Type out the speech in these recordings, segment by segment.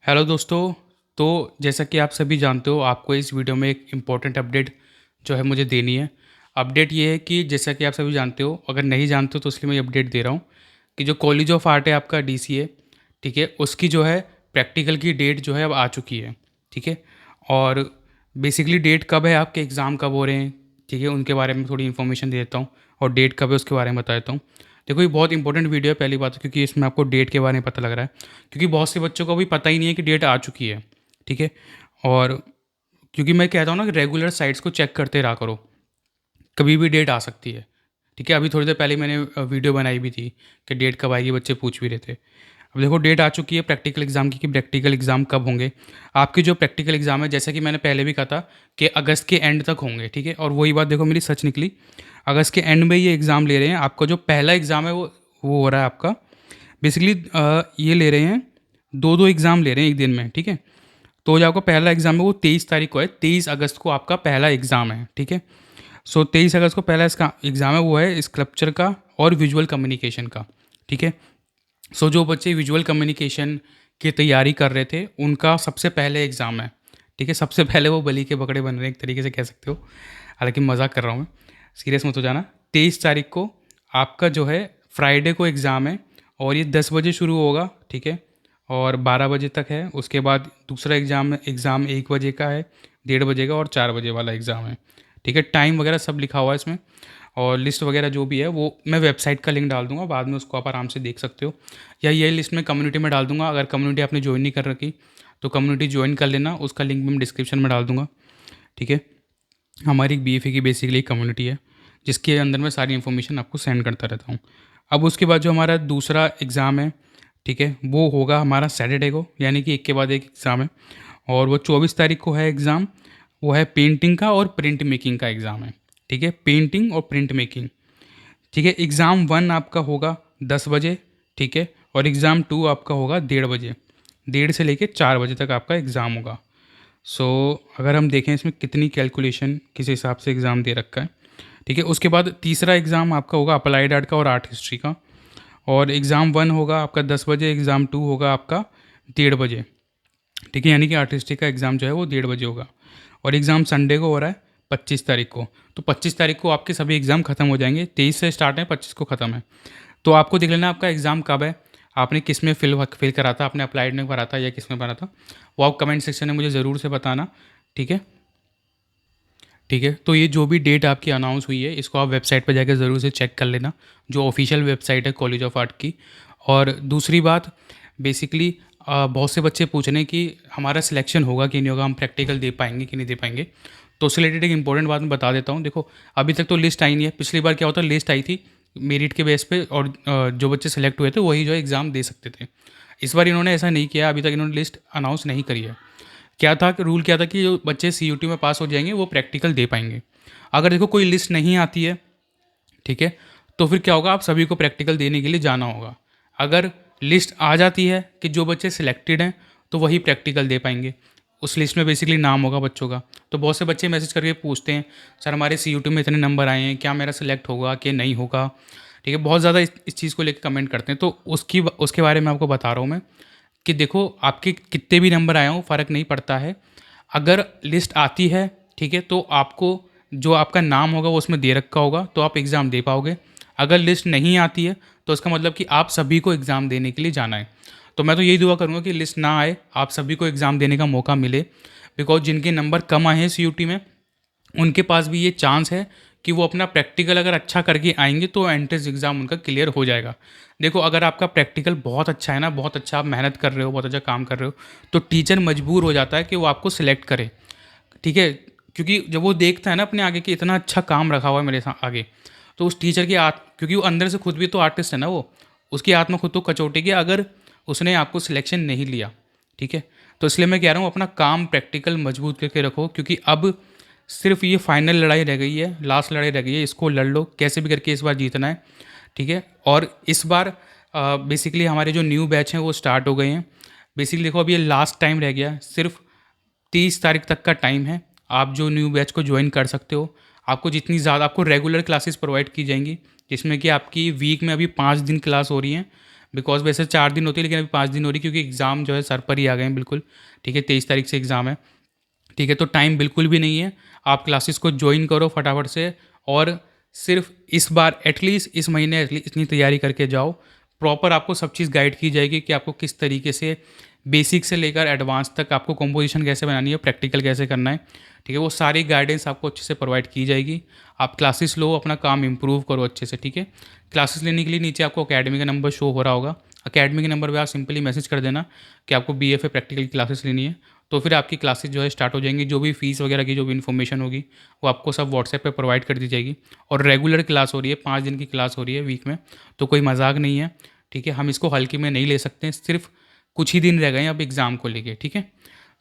Hello दोस्तों। तो जैसा कि आप सभी जानते हो, आपको इस वीडियो में एक इम्पॉर्टेंट अपडेट जो है मुझे देनी है। अपडेट ये है कि जैसा कि आप सभी जानते हो, अगर नहीं जानते हो तो इसलिए मैं ये अपडेट दे रहा हूँ कि जो कॉलेज ऑफ आर्ट है आपका डीसीए, ठीक है, उसकी जो है प्रैक्टिकल की डेट जो है अब आ चुकी है। ठीक है। और बेसिकली डेट कब है, आपके एग्ज़ाम कब हो रहे हैं, ठीक है, उनके बारे में थोड़ी इन्फॉर्मेशन दे देता हूँ। और डेट कब है उसके बारे में बता देता हूँ। देखो, ये बहुत इंपॉर्टेंट वीडियो है, पहली बात, क्योंकि इसमें आपको डेट के बारे में पता लग रहा है, क्योंकि बहुत से बच्चों को भी पता ही नहीं है कि डेट आ चुकी है। ठीक है। और क्योंकि मैं कहता हूँ ना कि रेगुलर साइट्स को चेक करते रहा करो, कभी भी डेट आ सकती है। ठीक है। अभी थोड़ी देर पहले मैंने वीडियो बनाई भी थी कि डेट कब आएगी, बच्चे पूछ भी रहे थे। अब देखो, डेट आ चुकी है प्रैक्टिकल एग्ज़ाम की, कि प्रैक्टिकल एग्ज़ाम कब होंगे। आपके जो प्रैक्टिकल एग्ज़ाम है, जैसा कि मैंने पहले भी कहा था, कि अगस्त के एंड तक होंगे। ठीक है। और वही बात देखो मेरी सच निकली। अगस्त के एंड में ये एग्ज़ाम ले रहे हैं। आपका जो पहला एग्ज़ाम है वो हो रहा है आपका, बेसिकली ये ले रहे हैं, दो दो एग्ज़ाम ले रहे हैं एक दिन में। ठीक है। तो जो आपका पहला एग्ज़ाम है वो 23 तारीख को है, 23 अगस्त को आपका पहला एग्ज़ाम है। ठीक है। सो 23 अगस्त को पहला इसका एग्ज़ाम है, वो है स्कल्पचर का और विजुअल कम्युनिकेशन का। ठीक है। सो जो बच्चे विजुअल कम्युनिकेशन की तैयारी कर रहे थे, उनका सबसे पहले एग्ज़ाम है। ठीक है। सबसे पहले वो बलि के बकरे बन रहे हैं, एक तरीके से कह सकते हो। हालांकि मजाक कर रहा हूँ मैं, सीरियस मत हो जाना। 23 तारीख को आपका जो है फ्राइडे को एग्ज़ाम है, और ये 10 बजे शुरू होगा। ठीक है। और 12 बजे तक है। उसके बाद दूसरा एग्ज़ाम 1 बजे का है, 1:30 बजे का, और 4 बजे वाला एग्ज़ाम है। ठीक है। टाइम वगैरह सब लिखा हुआ है इसमें, और लिस्ट वगैरह जो भी है वो मैं वेबसाइट का लिंक डाल दूंगा, बाद में उसको आप आराम से देख सकते हो। या ये लिस्ट में कम्युनिटी में डाल दूंगा, अगर कम्युनिटी आपने ज्वाइन नहीं कर रखी तो कम्युनिटी ज्वाइन कर लेना, उसका लिंक भी मैं डिस्क्रिप्शन में डाल दूंगा। ठीक है। हमारी एक बीएफए की बेसिकली एक कम्युनिटी है, जिसके अंदर मैं सारी इन्फॉर्मेशन आपको सेंड करता रहता हूँ। अब उसके बाद जो हमारा दूसरा एग्ज़ाम है, ठीक है, वो होगा हमारा सैटरडे को, यानी कि एक के बाद एक एग्ज़ाम है। और वो 24 तारीख को है एग्ज़ाम। वो है पेंटिंग का और प्रिंट मेकिंग का एग्ज़ाम है। ठीक है। पेंटिंग और प्रिंट मेकिंग। ठीक है। एग्ज़ाम 1 आपका होगा 10 बजे। ठीक है। और एग्ज़ाम 2 आपका होगा 1:30 बजे। 1:30 से लेके 4 बजे तक आपका एग्ज़ाम होगा। सो अगर हम देखें इसमें कितनी कैलकुलेशन किस हिसाब से एग्ज़ाम दे रखा है। ठीक है। उसके बाद तीसरा एग्ज़ाम आपका होगा अप्लाइड आर्ट का और आर्ट हिस्ट्री का। और एग्ज़ाम 1 होगा आपका 10 बजे, एग्ज़ाम 2 होगा आपका 1:30 बजे। ठीक है। यानी कि आर्ट हिस्ट्री का एग्ज़ाम जो है वो 1:30 बजे होगा। और एग्ज़ाम संडे को हो रहा है, 25 तारीख को। तो 25 तारीख को आपके सभी एग्ज़ाम खत्म हो जाएंगे। 23 से स्टार्ट है, 25 को ख़त्म है। तो आपको देख लेना आपका एग्ज़ाम कब है, आपने किस में फिल करा था, आपने अप्लाइड में भरा था या किस में भरा था, वो आप कमेंट सेक्शन में मुझे ज़रूर से बताना। ठीक है। ठीक है। तो ये जो भी डेट आपकी अनाउंस हुई है, इसको आप वेबसाइट पर जाकर ज़रूर से चेक कर लेना, जो ऑफिशियल वेबसाइट है कॉलेज ऑफ आर्ट की। और दूसरी बात, बेसिकली बहुत से बच्चे पूछ रहे हैं कि हमारा सिलेक्शन होगा कि नहीं होगा, हम प्रैक्टिकल दे पाएंगे कि नहीं दे पाएंगे। तो उससे रिलेटेड एक इंपॉर्टेंट बात मैं बता देता हूँ। देखो, अभी तक तो लिस्ट आई नहीं है। पिछली बार क्या होता, लिस्ट आई थी मेरिट के बेस पे, और जो बच्चे सेलेक्ट हुए थे वही जो है एग्ज़ाम दे सकते थे। इस बार इन्होंने ऐसा नहीं किया, अभी तक इन्होंने लिस्ट अनाउंस नहीं करी है। क्या था कि रूल क्या था कि जो बच्चे सीयूटी में पास हो जाएंगे वो प्रैक्टिकल दे पाएंगे। अगर देखो कोई लिस्ट नहीं आती है, ठीक है, तो फिर क्या होगा, आप सभी को प्रैक्टिकल देने के लिए जाना होगा। अगर लिस्ट आ जाती है कि जो बच्चे सिलेक्टेड हैं तो वही प्रैक्टिकल दे पाएंगे, उस लिस्ट में बेसिकली नाम होगा बच्चों का। तो बहुत से बच्चे मैसेज करके पूछते हैं, सर हमारे सीयूटी में इतने नंबर आए हैं, क्या मेरा सिलेक्ट होगा कि नहीं होगा। ठीक है। बहुत ज़्यादा इस चीज़ को लेकर कमेंट करते हैं, तो उसके बारे में आपको बता रहा हूँ मैं कि देखो, आपके कितने भी नंबर आए हों फ़र्क नहीं पड़ता है। अगर लिस्ट आती है, ठीक है, तो आपको जो आपका नाम होगा वो उसमें दे रखा होगा, तो आप एग्ज़ाम दे पाओगे। अगर लिस्ट नहीं आती है तो इसका मतलब कि आप सभी को एग्ज़ाम देने के लिए जाना है। तो मैं तो यही दुआ करूँगा कि लिस्ट ना आए, आप सभी को एग्ज़ाम देने का मौका मिले। बिकॉज जिनके नंबर कम आए हैं सीयूटी में, उनके पास भी ये चांस है कि वो अपना प्रैक्टिकल अगर अच्छा करके आएंगे तो एंट्रेंस एग्ज़ाम उनका क्लियर हो जाएगा। देखो, अगर आपका प्रैक्टिकल बहुत अच्छा है ना, बहुत अच्छा आप मेहनत कर रहे हो, बहुत अच्छा काम कर रहे हो, तो टीचर मजबूर हो जाता है कि वो आपको सिलेक्ट करे। ठीक है। क्योंकि जब वो देखता है ना अपने आगे कि इतना अच्छा काम रखा हुआ है मेरे आगे, तो उस टीचर की क्योंकि वो अंदर से खुद भी तो आर्टिस्ट है ना, वो उसकी आत्मा खुद तो कचोटेगी अगर उसने आपको सिलेक्शन नहीं लिया। ठीक है। तो इसलिए मैं कह रहा हूँ अपना काम प्रैक्टिकल मजबूत करके रखो, क्योंकि अब सिर्फ ये फाइनल लड़ाई रह गई है, लास्ट लड़ाई रह गई है, इसको लड़ लो कैसे भी करके, इस बार जीतना है। ठीक है। और इस बार बेसिकली हमारे जो न्यू बैच हैं वो स्टार्ट हो गए हैं। बेसिकली देखो, अब ये लास्ट टाइम रह गया है, सिर्फ 30 तारीख तक का टाइम है। आप जो न्यू बैच को ज्वाइन कर सकते हो। आपको जितनी ज़्यादा, आपको रेगुलर क्लासेस प्रोवाइड की जाएंगी, जिसमें कि आपकी वीक में अभी 5 दिन क्लास हो रही हैं, बिकॉज वैसे 4 दिन होती है लेकिन अभी 5 दिन हो रही क्योंकि एग्ज़ाम जो है सर पर ही आ गए हैं बिल्कुल। ठीक है, 23 तारीख से एग्ज़ाम है। ठीक है, तो टाइम बिल्कुल भी नहीं है। आप क्लासेस को ज्वाइन करो फटाफट से, और सिर्फ इस बार एटलीस्ट इस महीने एटलीस्ट इतनी तैयारी करके जाओ। प्रॉपर आपको सब चीज़ गाइड की जाएगी कि आपको किस तरीके से बेसिक से लेकर एडवांस तक आपको कंपोजिशन कैसे बनानी है, प्रैक्टिकल कैसे करना है। ठीक है, वो सारी गाइडेंस आपको अच्छे से प्रोवाइड की जाएगी। आप क्लासेस लो, अपना काम इंप्रूव करो अच्छे से। ठीक है, क्लासेस लेने के लिए नीचे आपको अकेडमी का नंबर शो हो रहा होगा। अकेडमी के नंबर पे आप सिंपली मैसेज कर देना कि आपको BFA प्रैक्टिकल की क्लासेस लेनी है, तो फिर आपकी क्लासेस जो है स्टार्ट हो जाएंगी। जो भी फीस वगैरह की जो भी इन्फॉर्मेशन होगी वो आपको सब व्हाट्सएप पे प्रोवाइड कर दी जाएगी। और रेगुलर क्लास हो रही है, 5 दिन की क्लास हो रही है वीक में, तो कोई मजाक नहीं है। ठीक है, हम इसको हल्के में नहीं ले सकते हैं। सिर्फ कुछ ही दिन रह गए हैं अब एग्ज़ाम को लेके। ठीक है,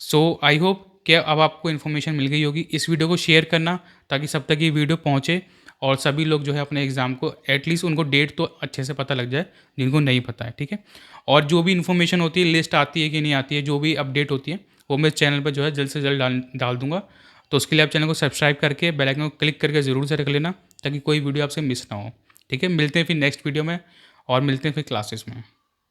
सो आई होप कि अब आपको इन्फॉर्मेशन मिल गई होगी। इस वीडियो को शेयर करना ताकि सब तक ये वीडियो पहुँचे, और सभी लोग जो है अपने एग्ज़ाम को एटलीस्ट उनको डेट तो अच्छे से पता लग जाए जिनको नहीं पता है। ठीक है, और जो भी इन्फॉर्मेशन होती है, लिस्ट आती है कि नहीं आती है, जो भी अपडेट होती है वो मैं चैनल पर जो है जल्द से जल्द डाल दूंगा। तो उसके लिए आप चैनल को सब्सक्राइब करके बेल आइकन को क्लिक करके ज़रूर से रख लेना ताकि कोई वीडियो आपसे मिस ना हो। ठीक है, मिलते हैं फिर नेक्स्ट वीडियो में, और मिलते हैं फिर क्लासेस में।